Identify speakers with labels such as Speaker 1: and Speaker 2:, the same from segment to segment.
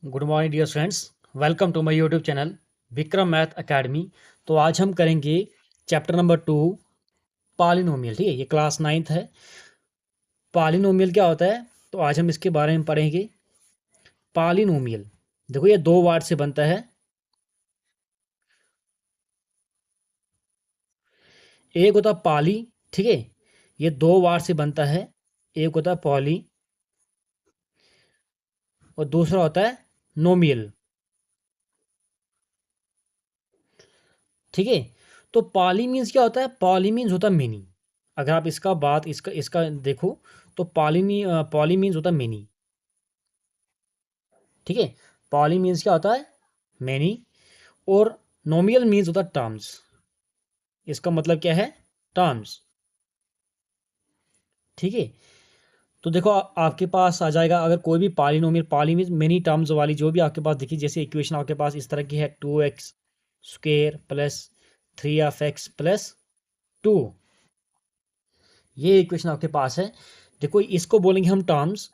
Speaker 1: Good morning dear friends. Welcome to my YouTube channel Vikram math academy. तो आज हम करेंगे चैप्टर नंबर 2 पॉलिनोमियल। ठीक है, ये क्लास 9th है। पॉलिनोमियल क्या होता है, तो आज हम इसके बारे में पढ़ेंगे। पॉलिनोमियल देखो, ये दो वर्ड से बनता है। एक होता पॉली, ठीक है, ये दो वर्ड से बनता है। एक होता पॉली और दूसरा होता है नोमियल। ठीक है, तो पॉली मीन्स क्या होता है? पॉली मीन्स होता है मेनी। अगर आप इसका बात इसका इसका देखो तो पॉली मीन्स होता है मेनी। ठीक है, पॉली मीन्स क्या होता है? मेनी। और नोमियल मीन्स होता है टर्म्स। इसका मतलब क्या है? टर्म्स। ठीक है, तो देखो आपके पास आ जाएगा, अगर कोई भी polynomial, poly means many terms वाली जो भी आपके पास देखिए, जैसे इक्वेशन आपके पास इस तरह की है, 2x square plus 3x plus 2, ये इक्वेशन आपके पास है। देखो इसको बोलेंगे हम टर्म्स।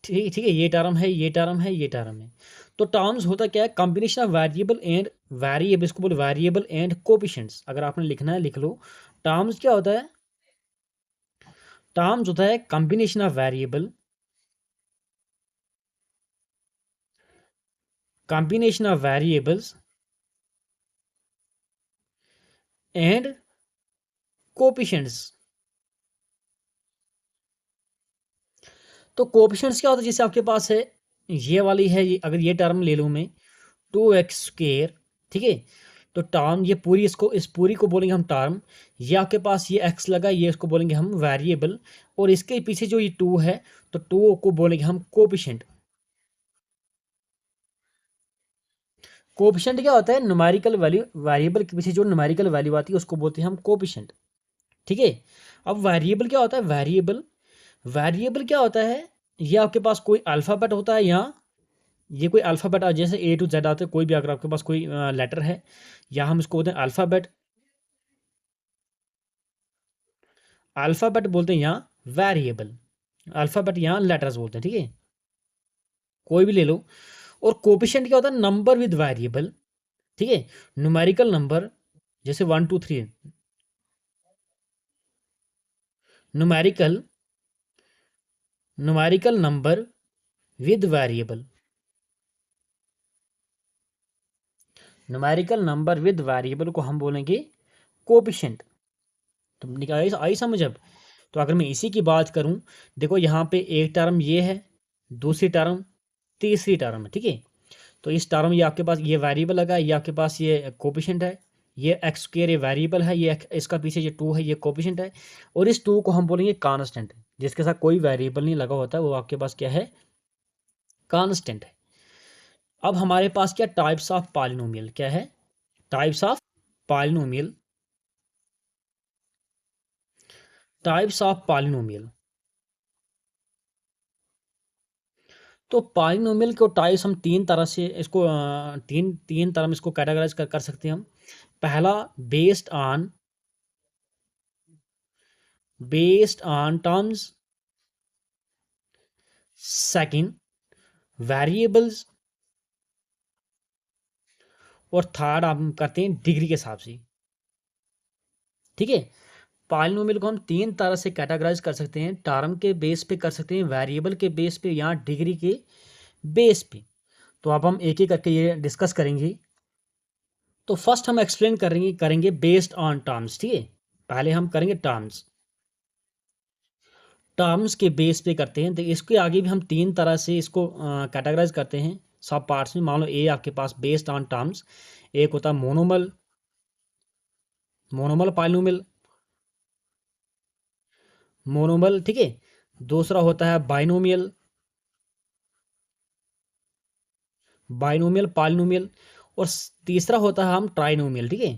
Speaker 1: ठीक ठीक है, ये टर्म है, ये टर्म है, ये टर्म है। तो टर्म्स होता क्या है? Combination of variable and variable, इसको बोले वेरिएबल एंड कोफिशिएंट्स। अगर आपने लिखना है लिख लो। टर्म्स क्या होता है? टर्म्स होता है combination of variable, combination of variables and coefficients. तो कोफिशिएंट्स क्या होता है? जैसे आपके पास है ये वाली है, ये अगर ये टर्म ले लूँ मैं, 2x स्क्वेयर, ठीक है, तो टर्म ये पूरी, इसको इस पूरी को बोलेंगे हम टर्म। ये आपके पास ये x लगा, ये इसको बोलेंगे हम वेरिएबल। और इसके पीछे जो ये 2 है, तो 2 को बोलेंगे हम कोफिशिएंट। कोफिशिएंट क्या होता है? न्यूमेरिकल वैल्यू, वेरिएबल के पीछे जो न्यूमेरिकल वैल्यू आती है उसको बोलते हैं हम कोफिशिएंट। ठीक है, अब वेरिएबल क्या होता है? वेरिएबल, वेरिएबल क्या होता है? ये आपके पास कोई अल्फ़ाबेट होता है, यहाँ ये कोई अल्फ़ाबेट, जैसे ए टू जेड आते हैं, कोई भी अगर आपके पास कोई लेटर है, या हम इसको बोलते हैं अल्फ़ाबेट। अल्फ़ाबेट बोलते हैं यहाँ वेरिएबल, अल्फ़ाबेट यहाँ लेटर्स बोलते हैं। ठीक है, कोई भी ले लो। और कोफिशिएंट क्या होता है? Number with variable. ठीक है, न्यूमेरिकल नंबर, जैसे 1 2 3, numerical, numerical number with variable, numerical number with variable को हम बोलेंगे कोफिशिएंट। तुम निकाल आई समझ अब? तो अगर मैं इसी की बात करूं, देखो यहाँ पे एक टर्म ये है, दूसरी टर्म, तीसरी टर्म है। ठीक है, तो इस टर्म, ये आपके पास ये वेरिएबल लगा, ये आपके पास ये कोफिशिएंट है। ये एक्स स्क्वायर ये वेरिएबल है, ये इसका पीछे ये 2 है, ये कोफिशिएंट है। और इस 2 को हम बोलेंगे कांस्टेंट, जिसके साथ कोई वेरिएबल नहीं लगा होता, वो आपके पास क्या है? कांस्टेंट है। अब हमारे पास क्या टाइप्स ऑफ पॉलिनोमियल क्या है? Types of polynomial, types of polynomial. तो पॉलिनोमियल को टाइप्स हम तीन तरह से इसको तीन तीन तरह में इसको कैटेगराइज कर सकते हैं हम। पहला, based on terms. Second, variables. और थर्ड हम करते हैं डिग्री के हिसाब से। ठीक है, पॉलिनोमियल को हम तीन तरह से कैटेगराइज कर सकते हैं। टर्म के बेस पे कर सकते हैं, वेरिएबल के बेस पे, या डिग्री के बेस पे। तो अब हम एक एक करके ये डिस्कस करेंगे। तो फर्स्ट हम एक्सप्लेन करेंगे बेस्ड ऑन टर्म्स। ठीक है, पहले हम करेंगे टर्म्स। टर्म्स के बेस पे करते हैं, तो इसके आगे भी हम तीन तरह से इसको कैटेगराइज करते हैं सब पार्ट्स में। मान लो ए आपके पास बेस्ड ऑन टर्म्स, एक होता है मोनोमल, मोनोमल पॉलिनोमियल, मोनोमल। ठीक है, दूसरा होता है बाइनोमियल, बाइनोमियल पॉलिनोमियल। और तीसरा होता है हम ट्राइनोमियल। ठीक है,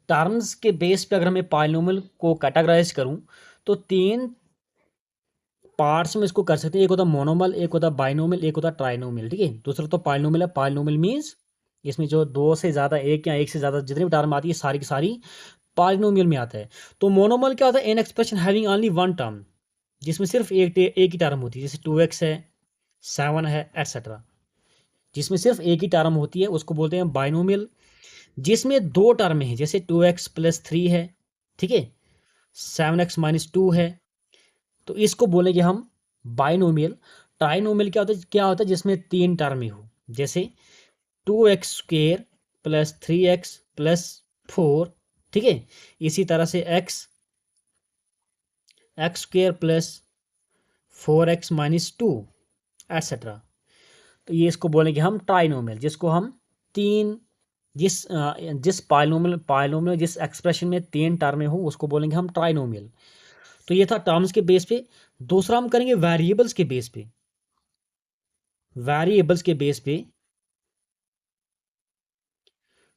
Speaker 1: टर्म्स के बेस पे अगर मैं पॉलिनोमियल को कैटेगराइज करूं, तो तीन पार्ट्स में इसको कर सकते हैं। एक होता है मोनोमल, एक होता है बाइनोमियल, एक होता है ट्राइनोमियल। ठीक है, दूसरा तो पॉलिनोमियल है। पॉलिनोमियल मीन्स इसमें जो दो से ज़्यादा, एक या एक से ज़्यादा जितनी भी टर्म आती है, सारी की सारी पॉलिनोमियल में आता है। तो मोनोमल क्या होता है? An expression having only one term. जिसमें सिर्फ एक ही टर्म होती है, जैसे 2x है, 7 है, एटसेट्रा। जिसमें सिर्फ एक ही टर्म होती है उसको बोलते हैं बाइनोमियल। जिसमें दो टर्म है, जैसे 2x प्लस 3 है, ठीक है, 7x-2 है, तो इसको बोलेंगे हम बाइनोमियल। ट्राइनोमियल क्या होता है जिसमें तीन टर्म ही हो, जैसे 2x² प्लस 3x प्लस 4, ठीक है। इसी तरह से x² प्लस 4x-2 एटसेट्रा। तो ये इसको बोलेंगे हम ट्राइनोमियल, जिसको हम तीन जिस पाइनोमियल जिस एक्सप्रेशन में तीन टर्में हो उसको बोलेंगे हम ट्राइनोमियल। तो ये था टर्म्स के बेस पे। दूसरा हम करेंगे वेरिएबल्स के बेस पे। वेरिएबल्स के बेस पे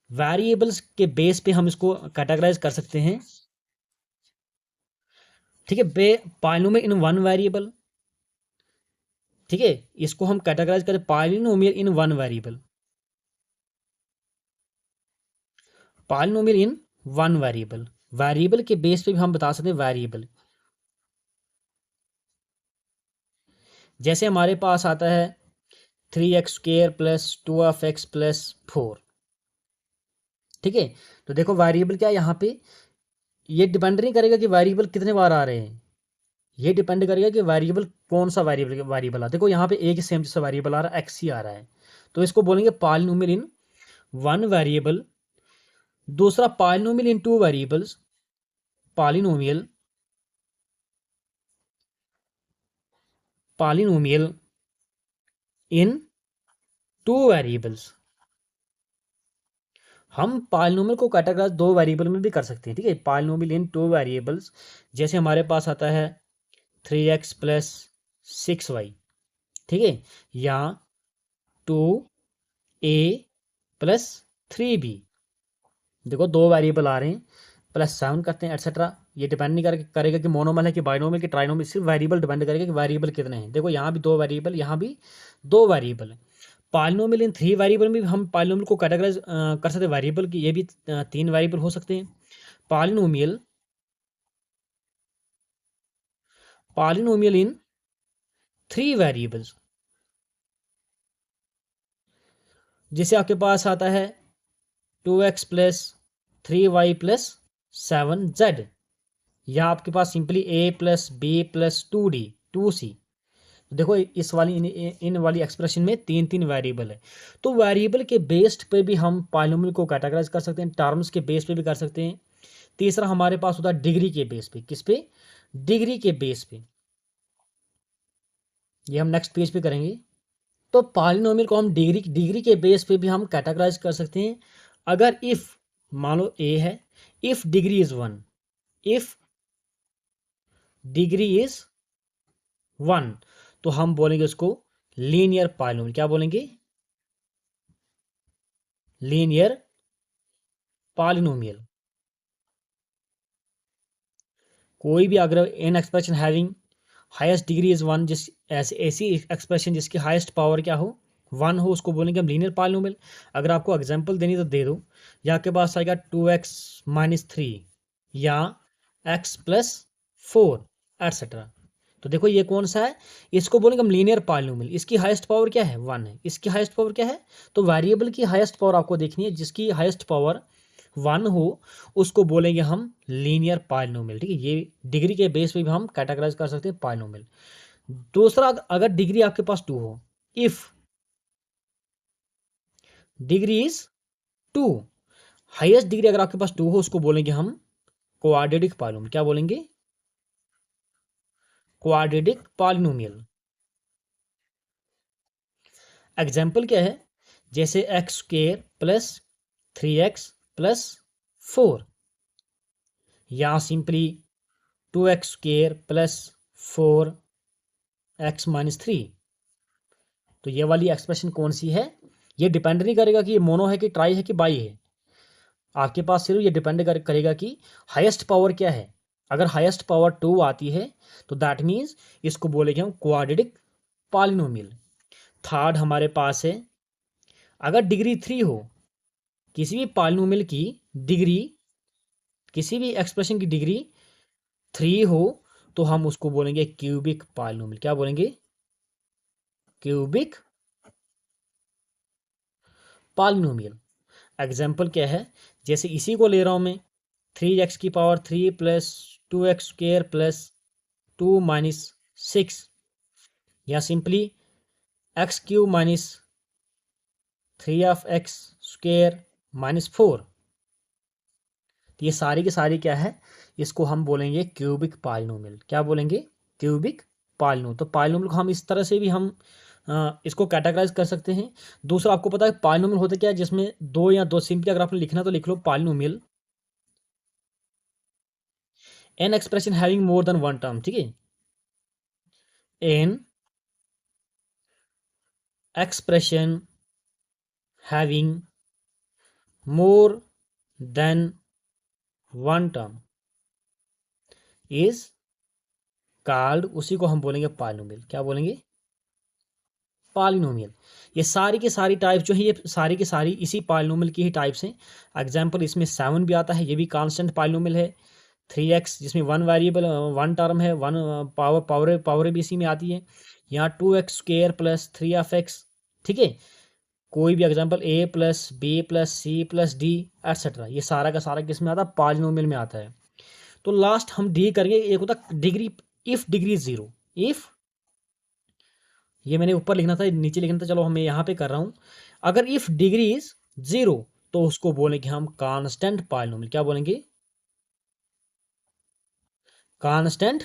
Speaker 1: वेरिएबल्स के बेस पे हम इसको कैटेगराइज कर सकते हैं, ठीक है। पाइनोमियल इन वन वेरिएबल, ठीक है, इसको हम कैटेगराइज करें पाइनोमियल in one variable. Polynomial in one variable, variable के बेस पे भी हम बता सकते हैं वेरिएबल। जैसे हमारे पास आता है 3x² प्लस 2x प्लस 4, ठीक है। तो देखो वेरिएबल क्या है यहाँ पे, ये डिपेंड नहीं करेगा कि वेरिएबल कितने बार आ रहे हैं, ये डिपेंड करेगा कि वेरिएबल कौन सा वेरिएबल आ। देखो यहाँ पे एक ही सेम जैसा वेरिएबल आ रहा है, x ही आ रहा है, तो इसको बोलेंगे पॉलिनोमियल इन वन वेरिएबल। दूसरा पॉलिनोमियल इन टू वेरिएबल्स, पॉलिनोमियल पॉलिनोमियल इन टू वेरिएबल्स। हम पॉलिनोमियल को कैटेगराइज दो वेरिएबल में भी कर सकते हैं, ठीक है। पॉलिनोमियल इन टू वेरिएबल्स, जैसे हमारे पास आता है 3x प्लस 6y, ठीक है, या 2a प्लस 3b। देखो दो वेरिएबल आ रहे हैं, प्लस 7 करते हैं एटसेट्रा। ये डिपेंड नहीं करेगा कि मोनोमल है कि बाइनोमियल कि ट्राइनोमियल, सिर्फ वेरिएबल डिपेंड करेगा कि वेरिएबल कितने हैं। देखो यहाँ भी दो वेरिएबल, यहाँ भी दो वेरिएबल है। पॉलिनोमियल इन थ्री वेरिएबल में भी हम पॉलिनोमियल को कैटेगराइज कर सकते हैं वेरिएबल की, ये भी तीन वेरिएबल हो सकते हैं। Polynomial polynomial in three variables, जैसे आपके पास आता है 2x plus 3y plus 7z, या आपके पास simply a plus b plus 2d 2c। देखो इस वाली इन वाली एक्सप्रेशन में तीन तीन वेरिएबल है। तो वेरिएबल के बेस्ड पे भी हम पॉलिनोमियल को कैटेगराइज कर सकते हैं, टर्म्स के बेस पे भी कर सकते हैं। तीसरा हमारे पास होता है डिग्री के बेस पे। किस पे? डिग्री के बेस पे। ये हम नेक्स्ट पेज पे करेंगे। तो पॉलिनोमियल को हम डिग्री के बेस पे भी हम कैटेगराइज कर सकते हैं। अगर इफ मान लो ए है, if degree is 1, if degree is 1, तो हम बोलेंगे उसको लीनियर पॉलिनोमियल। क्या बोलेंगे? Linear polynomial. कोई भी अगर N expression having highest degree is 1, जिस ऐसी एक्सप्रेशन जिसकी हाईएस्ट पावर क्या हो, 1 हो, उसको बोलेंगे हम लीनियर पॉलिनोमियल। अगर आपको एग्जांपल देनी तो दे दो, या आपके पास आएगा 2x-3 या x प्लस 4 एटसेट्रा। तो देखो ये कौन सा है, इसको बोलेंगे हम लीनियर पॉलिनोमियल। इसकी हाईएस्ट पावर क्या है? 1 है। इसकी हाईएस्ट पावर क्या है? तो वेरिएबल की हाईएस्ट पावर आपको देखनी है, जिसकी हाईएस्ट पावर 1 हो उसको बोलेंगे हम लीनियर पॉलिनोमियल, ठीक है। ये डिग्री के बेस पे भी हम कैटेगराइज कर सकते हैं पॉलिनोमियल। दूसरा, अगर डिग्री आपके पास 2 हो, if degree is 2, highest degree अगर आपके पास 2 हो उसको बोलेंगे हम क्वाड्रेटिक पॉलिनोमियल। क्या बोलेंगे? Quadratic polynomial. एग्जाम्पल क्या है? जैसे x² प्लस 3x प्लस 4, या सिंपली 2x² प्लस 4x-3। तो ये वाली एक्सप्रेशन कौन सी है? ये डिपेंड नहीं करेगा कि ये मोनो है कि ट्राई है कि बाई है। आपके पास सिर्फ ये डिपेंड करेगा कि हाईएस्ट पावर क्या है। अगर हाईएस्ट पावर 2 आती है तो दैट मीन्स इसको बोलेंगे हम क्वाड्रेटिक पॉलिनोमियल। थर्ड हमारे पास है, अगर डिग्री 3 हो, किसी भी पॉलिनोमियल की डिग्री, किसी भी एक्सप्रेशन की डिग्री 3 हो, तो हम उसको बोलेंगे क्यूबिक पॉलिनोमियल। क्या बोलेंगे? Cubic polynomial. एग्जाम्पल क्या है? जैसे इसी को ले रहा हूं मैं, 3x³ plus 2x² plus 2 minus 6, या सिंपली x³ माइनस 3 माइनस 4। तो ये सारी की सारी क्या है? इसको हम बोलेंगे क्यूबिक पॉलिनोमियल। क्या बोलेंगे? Cubic polynomial. तो पॉलिनोमियल को हम इस तरह से भी हम इसको कैटेगराइज कर सकते हैं। दूसरा, आपको पता है पॉलिनोमियल होता क्या है? जिसमें दो या दो, सिंपली अगर आपने लिखना तो लिख लो polynomial an expression having more than one term. ठीक है, an expression having more than one term is called, उसी को हम बोलेंगे पॉलिनोमियल। क्या बोलेंगे? पॉलिनोमियल। ये सारी की सारी टाइप जो है, ये सारी की सारी इसी पॉलिनोमियल की ही टाइप्स हैं। एग्जांपल इसमें 7 भी आता है, ये भी कांस्टेंट पॉलिनोमियल है। 3x जिसमें वन वेरिएबल वन टर्म है, वन पावर पावर पावर भी इसी में आती है। यहाँ 2x² प्लस 3 ठीक है। कोई भी example a plus B plus C plus D etcetera, ये सारा का सारा किस में आता है? पॉलिनोमियल में आता है। तो लास्ट हम डी करेंगे, एक होता डिग्री, इफ डिग्री 0, इफ, ये मैंने ऊपर लिखना था, नीचे लिखना था, चलो हम यहाँ पे कर रहा हूँ। अगर इफ डिग्री इज 0 तो उसको बोलेंगे हम कांस्टेंट पॉलिनोमियल। क्या बोलेंगे? Constant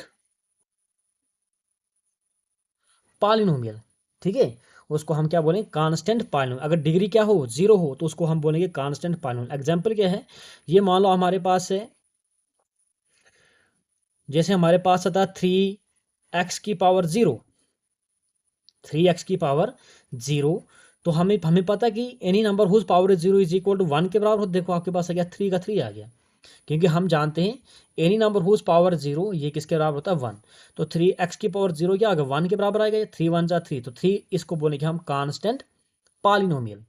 Speaker 1: polynomial. ठीक है, उसको हम क्या बोलेंगे? Constant polynomial. अगर डिग्री क्या हो? 0 हो, तो उसको हम बोलेंगे कांस्टेंट पॉलिनोमियल। एग्जांपल क्या है? ये मान लो हमारे पास है, जैसे हमारे पास आता 3x⁻0, 3x⁻0, तो हमें पता है कि any number whose power is 0 is equal to 1 के बराबर हो। देखो आपके पास आ गया 3 का 3 आ गया, क्योंकि हम जानते हैं एनी नंबर हुज पावर 0 ये किसके बराबर होता है? 1। तो 3x⁻0 क्या आ गया? 1 के बराबर आएगा। 3 1 जा 3, तो 3 इसको बोलेंगे हम कांस्टेंट पॉलिनोमियल।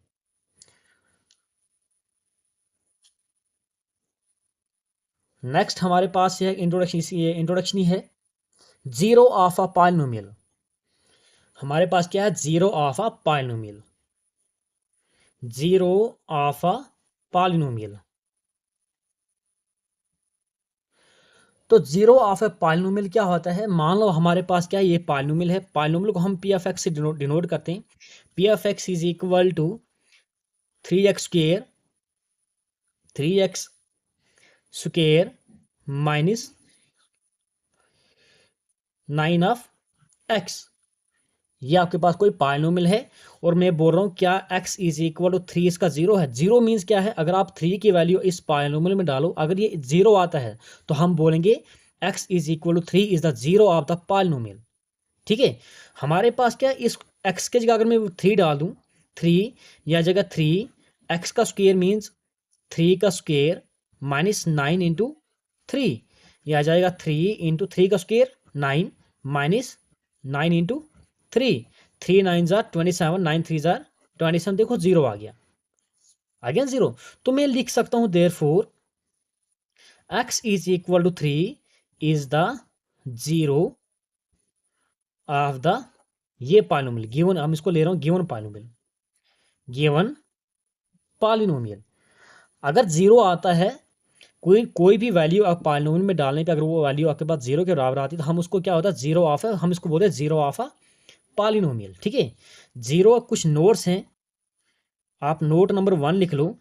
Speaker 1: नेक्स्ट हमारे पास है इंट्रोडक्शन, ये इंट्रोडक्शन ही है, जीरो ऑफ अ पॉलिनोमियल। हमारे पास क्या है? Zero of a polynomial, zero of a polynomial. तो जीरो ऑफ ए पॉलिनोमियल क्या होता है? मान लो हमारे पास क्या है? ये पॉलिनोमियल है। पॉलिनोमियल को हम पी एफ एक्स से डिनोट करते हैं। P of x is equal to 3x² 3x² minus 9 of x। ये आपके पास कोई पॉलिनोमियल है और मैं बोल रहा हूँ क्या x इज इक्वल टू 3 इसका 0 है। 0 मीन्स क्या है? अगर आप 3 की वैल्यू इस पॉलिनोमियल में डालो, अगर ये 0 आता है तो हम बोलेंगे x is equal to 3 is the zero of the polynomial. ठीक है, हमारे पास क्या, इस x के जगह अगर मैं 3 डाल दूं, 3 या जगह 3, x का स्क्वायर मीन्स 3 का स्क्वायर माइनस 9 इंटू 3, यह आ जाएगा 3 इंटू 3 का square 9 minus 9 into 3, 3 9 jar 27, 9 3 jar 27, देखो 0 आ गया 0। तो मैं लिख सकता हूं therefore x is equal to 3 is the zero of the ये पॉलिनोमियल गिवन, हम इसको ले रहा हूं गिवन पॉलिनोमियल, गिवन पॉलिनोमियल। अगर 0 आता है, कोई भी वैल्यू आप पॉलिनोमियल में डालने पे अगर वो वैल्यू आपके पास 0 के बराबर आती है तो हम उसको क्या होता है? जीरो ऑफ है, हम इसको बोलते हैं जीरो ऑफ अ पॉलिनोमियल। ठीक है, जीरो कुछ नोट्स हैं, आप नोट नंबर 1 लिख लो।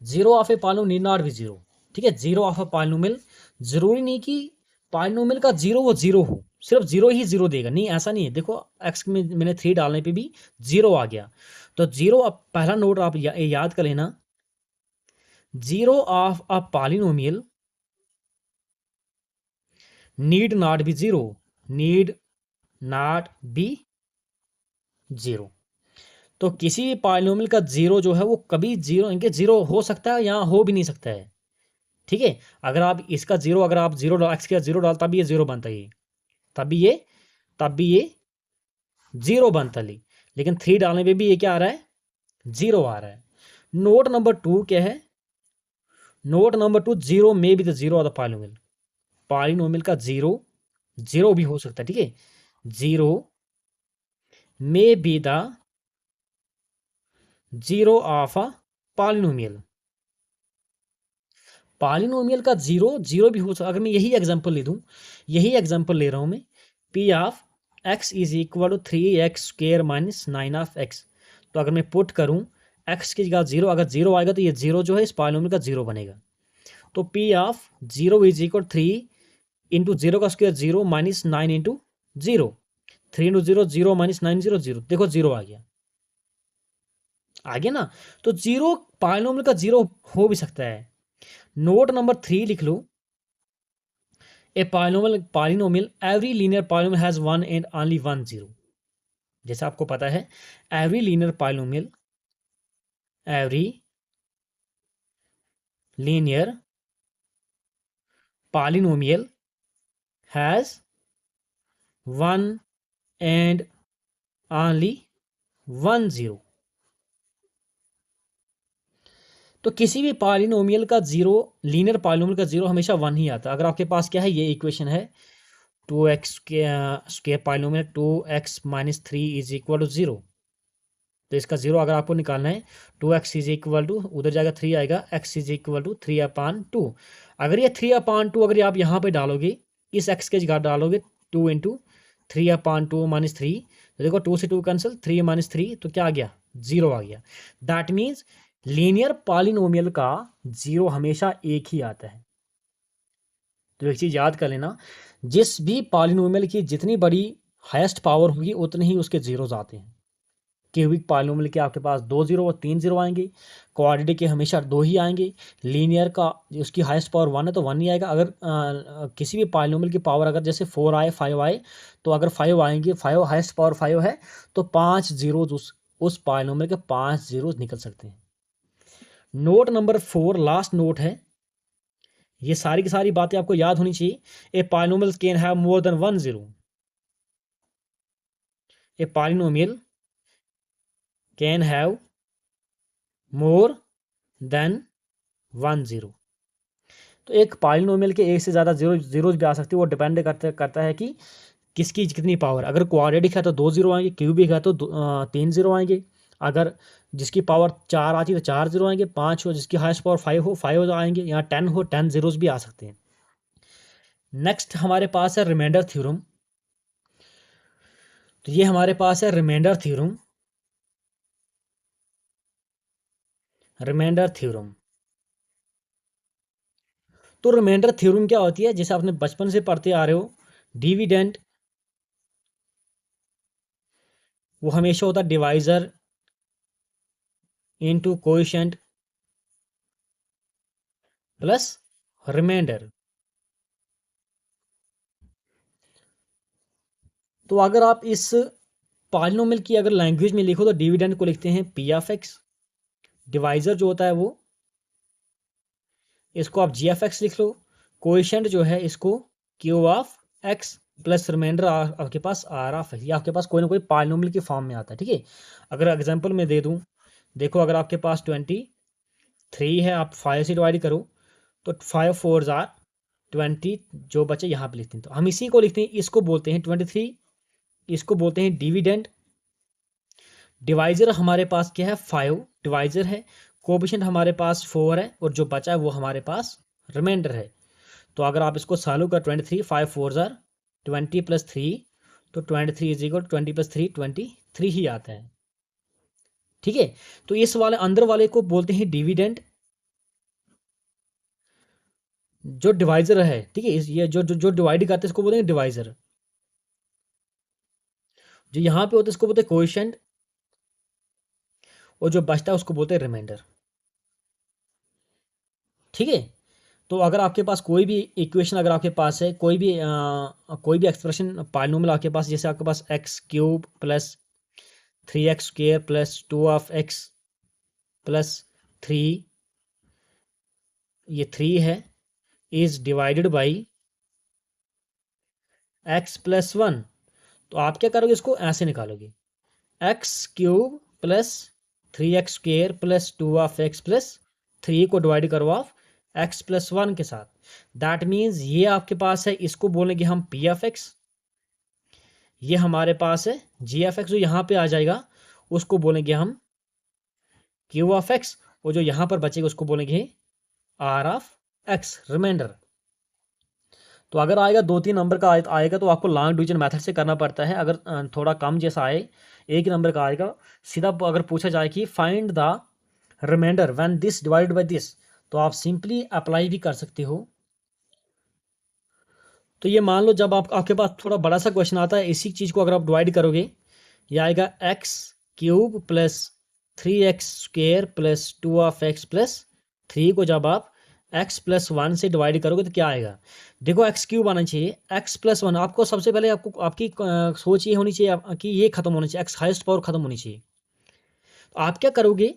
Speaker 1: Zero of a polynomial need not be zero. ठीक है, जीरो ऑफ अ पॉलिनोमियल, जरूरी नहीं कि पॉलिनोमियल का जीरो वो जीरो हो, सिर्फ जीरो ही जीरो देगा, नहीं ऐसा नहीं है। देखो एक्स में मैंने 3 डालने पे भी 0 आ गया, तो जीरो, अब पहला नोट आप याद कर लेना, zero of a polynomial need not be zero, need not be zero. तो किसी भी पॉलिनोमियल का जीरो जो है वो कभी जीरो, इनके जीरो हो सकता है या हो भी नहीं सकता है। ठीक है, अगर आप इसका जीरो, अगर आप जीरो एक्स का जीरो डाल, तभी ये जीरो बनता है, तब भी ये जीरो बनता है। लेकिन 3 डालने पे भी ये क्या आ रहा है? जीरो आ रहा है। नोट नंबर 2 क्या है? नोट नंबर 2, जीरो में be the zero of the polynomial. Polynomial का जीरो भी हो सकता है, ठीक है। Zero may be the zero of a polynomial. Polynomial का जीरो भी हो सकता। अगर मैं यही एग्जांपल ले दूं, यही एग्जांपल ले रहा हूं मैं, P of x is equal to 3x² minus 9 of x. तो अगर मैं पुट करूं एक्स की जगह जीरो, अगर जीरो आएगा तो ये जीरो जो है इस पॉलिनोमियल का जीरो बनेगा। तो P of zero is equal 3 into zero का square zero minus 9 into zero. 3 into zero zero minus 9 zero zero, देखो जीरो आ गया, आ गया ना। तो जीरो पॉलिनोमियल का जीरो हो भी सकता है। नोट नंबर 3 लिख लो। A polynomial every linear polynomial has one and only one zero. जैसा आपको पता है, every linear polynomial, every linear polynomial has one and only one zero. तो किसी भी पॉलिनोमियल का जीरो, लीनियर पॉलिनोमियल का जीरो हमेशा वन ही आता है। अगर आपके पास क्या है, ये इक्वेशन है 2x के square polynomial 2x minus 3 is equal to zero. तो इसका जीरो अगर आपको निकालना है, 2x इज इक्वल टू, उधर जाएगा 3 आएगा, x इज इक्वल टू 3/2। अगर ये 3/2 अगर आप यहाँ पे डालोगे, इस x के जगह डालोगे 2 इंटू 3/2 माइनस 3, तो देखो 2 से 2 कैंसिल, 3 माइनस 3 तो क्या आ गया, जीरो आ गया। दैट मीन्स लीनियर पॉलिनोमियल का जीरो हमेशा एक ही आता है। तो एक चीज याद कर लेना, जिस भी पॉलिनोमियल की जितनी बड़ी हाईएस्ट पावर होगी उतने ही उसके जीरोज आते हैं। क्यूबिक पॉलिनोमियल के आपके पास 2 जीरो और 3 जीरो आएंगे, क्वाड्रेटिक के हमेशा 2 ही आएंगे, लीनियर का उसकी हाईएस्ट पावर 1 है तो 1 ही आएगा। अगर किसी भी पॉलिनोमियल की पावर अगर जैसे 4 आए 5 आए, तो अगर 5 आएंगे, 5 हाईएस्ट पावर 5 है, तो 5 जीरोज उस पॉलिनोमियल के 5 जीरोज निकल सकते हैं। नोट नंबर 4 लास्ट नोट है। ये सारी की सारी बातें आपको याद होनी चाहिए। A polynomial can have more than one zero. A polynomial can have more than one zero. तो एक पॉलिनोमियल के एक से ज़्यादा जीरोज भी आ सकती है। वो डिपेंड करता है कि किसकी कितनी पावर। अगर क्वाड्रेटिक है तो 2 जीरो आएंगे, क्यूबिक है तो 3 जीरो आएंगे। अगर जिसकी पावर 4 आती है तो 4 जीरो आएंगे, 5 हो, जिसकी हाईएस्ट पावर 5 हो 5 आएंगे, यहाँ 10 हो 10 जीरोज भी आ सकते हैं। नेक्स्ट हमारे पास है रिमाइंडर थ्योरम। तो ये हमारे पास है रिमाइंडर थ्योरम। रिमाइंडर थ्योरम, तो रिमाइंडर थ्योरम क्या होती है, जैसे आपने बचपन से पढ़ते आ रहे हो, डिविडेंड वो हमेशा होता है divisor into coefficient plus remainder. तो अगर आप इस पॉलिनोमियल की अगर लैंग्वेज में लिखो तो डिविडेंड को लिखते हैं पी ऑफ एक्स, डिवाइजर जो होता है वो, इसको आप जी ऑफ एक्स लिख लो, कोएफिशिएंट जो है इसको Q of x, plus remainder आपके पास आर ऑफ एक्स। ये आपके पास कोई ना कोई पॉलिनोमियल की फॉर्म में आता है, ठीक है। अगर एग्जांपल में दे दूं, देखो अगर आपके पास 23 है, आप 5 से डिवाइड करो तो 5 4 जार 20, जो बचे यहाँ पे लिखते हैं। तो हम इसी को लिखते हैं, इसको बोलते हैं 23, इसको बोलते हैं डिविडेंड। डिवाइजर हमारे पास क्या है, 5 डिवाइजर है, कोएफिशिएंट हमारे पास 4 है, और जो बचा है वो हमारे पास रिमाइंडर है। तो अगर आप इसको सॉल्व कर 23 5 4 जार 20 प्लस 3, तो 23 इज इक्वल 20 प्लस 3 23 ही आता है, ठीक है। तो इस वाले अंदर वाले को बोलते हैं डिविडेंड, जो डिवाइजर है, ठीक है। ये जो डिवाइड करते हैं इसको बोलते हैं डिवाइजर। जो यहाँ पे होता है इसको बोलते हैं कोएफिशिएंट, और जो बचता है उसको बोलते हैं रिमाइंडर, ठीक है। तो अगर आपके पास कोई भी इक्वेशन अगर आपके पास है, कोई भी एक्सप्रेशन पॉलिनोमियल आपके पास, जैसे आपके पास x cube plus 3x² plus 2 of x plus 3, ये 3 है, is divided by x plus 1। तो आप क्या करोगे, इसको ऐसे निकालोगे, x cube plus 3x² plus 2 of x plus 3 को डिवाइड करो आप एक्स प्लस वन के साथ। दैट मीन्स ये आपके पास है, इसको बोलेंगे हम पी एफ एक्स, ये हमारे पास है जी एफ एक्स, जो यहाँ पे आ जाएगा उसको बोलेंगे हम क्यू ऑफ एक्स, और जो यहाँ पर बचेगा उसको बोलेंगे आर ऑफ एक्स रिमाइंडर। तो अगर आएगा 2-3 नंबर का आएगा तो आपको लॉन्ग डिवीजन मेथड से करना पड़ता है। अगर थोड़ा कम जैसा आए, एक नंबर का आएगा, सीधा अगर पूछा जाए कि find the remainder when this divided by this, तो आप सिंपली अप्लाई भी कर सकते हो। तो ये मान लो जब आपके पास थोड़ा बड़ा सा क्वेश्चन आता है, इसी चीज़ को अगर आप डिवाइड करोगे, ये आएगा x cube plus 3x square plus 2 of x plus 3 को जब आप x प्लस 1 से डिवाइड करोगे तो क्या आएगा? देखो एक्स क्यूब आना चाहिए, x प्लस 1, आपको सबसे पहले आपको आपकी सोच ये होनी चाहिए कि ये खत्म होना चाहिए, x हाइस्ट पावर खत्म होनी चाहिए। तो आप क्या करोगे,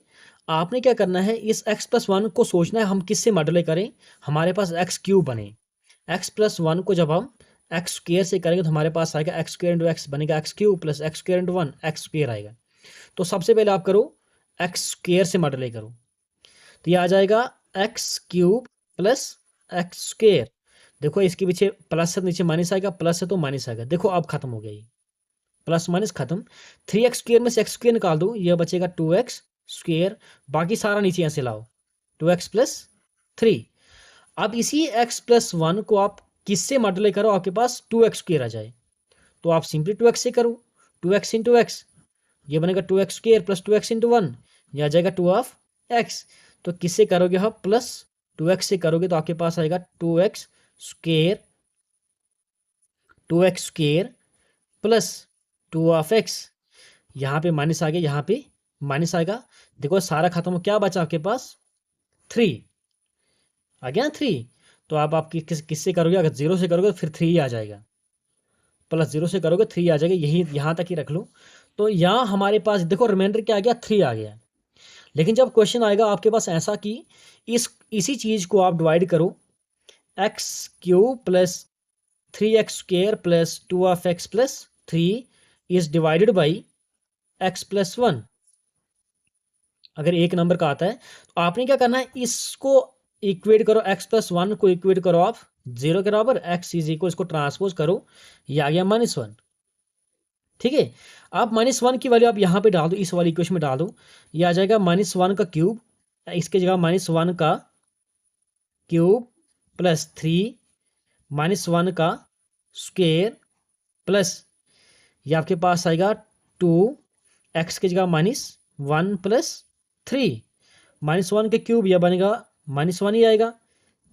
Speaker 1: आपने क्या करना है, इस x प्लस 1 को सोचना है हम किससे मल्टीप्लाई करें, हमारे पास x क्यूब बने। x प्लस 1 को जब हम एक्स स्क्वेयर से करेंगे तो हमारे पास आएगा एक्स स्क्वेयर इंटू एक्स, बनेगा x cube plus x square into 1 x square आएगा। तो सबसे पहले आप करो एक्स स्क्वेयर से मल्टीप्लाई करो, तो ये आ जाएगा x cube plus x square. देखो इसके पीछे प्लस है, नीचे माइनस आएगा, प्लस है तो माइनस आएगा। देखो अब खत्म हो गया, ये प्लस माइनस खत्म। 3x स्क्वेयर में से एक्स स्क्वेयर निकाल दो, ये बचेगा 2x स्क्वेयर, बाकी सारा नीचे यहाँ से लाओ 2x प्लस 3। अब इसी x प्लस 1 को आप किससे मल्टीप्लाई करो, आपके पास 2x स्क्वेयर आ जाए, तो आप सिंपली 2x से करो, 2x इंटू एक्स, ये बनेगा 2x square plus 2x into 1, ये आ जाएगा 2 ऑफ x। तो किससे करोगे आप, प्लस 2x से करोगे तो आपके पास आएगा 2x square, 2x square plus 2 of x, यहाँ पे माइनस आ गया, यहाँ पे माइनस आएगा। देखो सारा खत्म हो, क्या बचा आपके पास 3 आ गया, 3। तो आप किससे करोगे, अगर 0 से करोगे तो फिर 3 आ जाएगा, प्लस 0 से करोगे 3 आ जाएगा, यही यहाँ तक ही रख लो। तो यहाँ हमारे पास देखो रिमाइंडर क्या आ गया, 3 आ गया। लेकिन जब क्वेश्चन आएगा आपके पास ऐसा कि इसी चीज़ को आप डिवाइड करो, x cube plus 3x square plus 2 of x plus 3 is divided by x plus 1, अगर एक नंबर का आता है तो आपने क्या करना है, इसको इक्वेट करो, एक्स प्लस 1 को इक्वेट करो आप 0 के बराबर, एक्स इज इक्वल, इसको ट्रांसपोज करो, ये आ गया -1। ठीक है, आप -1 की वैल्यू आप यहाँ पे डाल दो, इस वाली इक्वेशन में डाल दो, ये आ जाएगा -1 का क्यूब, इसके जगह -1 का क्यूब प्लस 3 -1 का स्क्वेयर प्लस, ये आपके पास आएगा 2, एक्स की जगह -1 प्लस 3, -1 के क्यूब यह बनेगा -1 ही आएगा,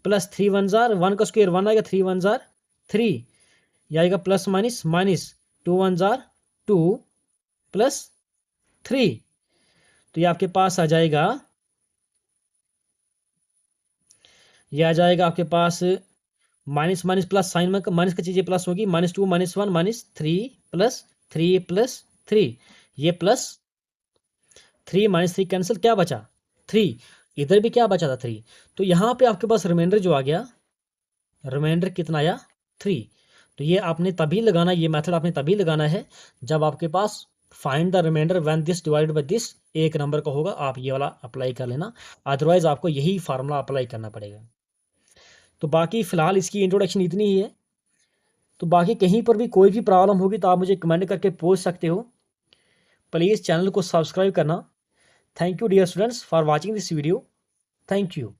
Speaker 1: प्लस 3 1 जार 1 का स्क्वेयर 1 आएगा, 3 1 जार 3, यह आएगा plus minus minus 2 1 jar 2 plus 3, तो ये आपके पास आ जाएगा, यह आ जाएगा आपके पास माइनस माइनस प्लस, साइन में माइनस की चीज़ें प्लस होगी, -2 -1 -3 प्लस 3 प्लस 3, ये प्लस 3 -3 कैंसिल, क्या बचा 3, इधर भी क्या बचा था 3। तो यहाँ पे आपके पास रिमाइंडर जो आ गया, रिमाइंडर कितना आया 3। तो ये आपने तभी लगाना, ये मेथड आपने तभी लगाना है जब आपके पास find the remainder when this divided by this एक नंबर का होगा, आप ये वाला अप्लाई कर लेना, अदरवाइज आपको यही फार्मूला अप्लाई करना पड़ेगा। तो बाकी फ़िलहाल इसकी इंट्रोडक्शन इतनी ही है। तो बाकी कहीं पर भी कोई भी प्रॉब्लम होगी तो आप मुझे कमेंट करके पूछ सकते हो। प्लीज़ चैनल को सब्सक्राइब करना। Thank you dear students for watching this video. Thank you.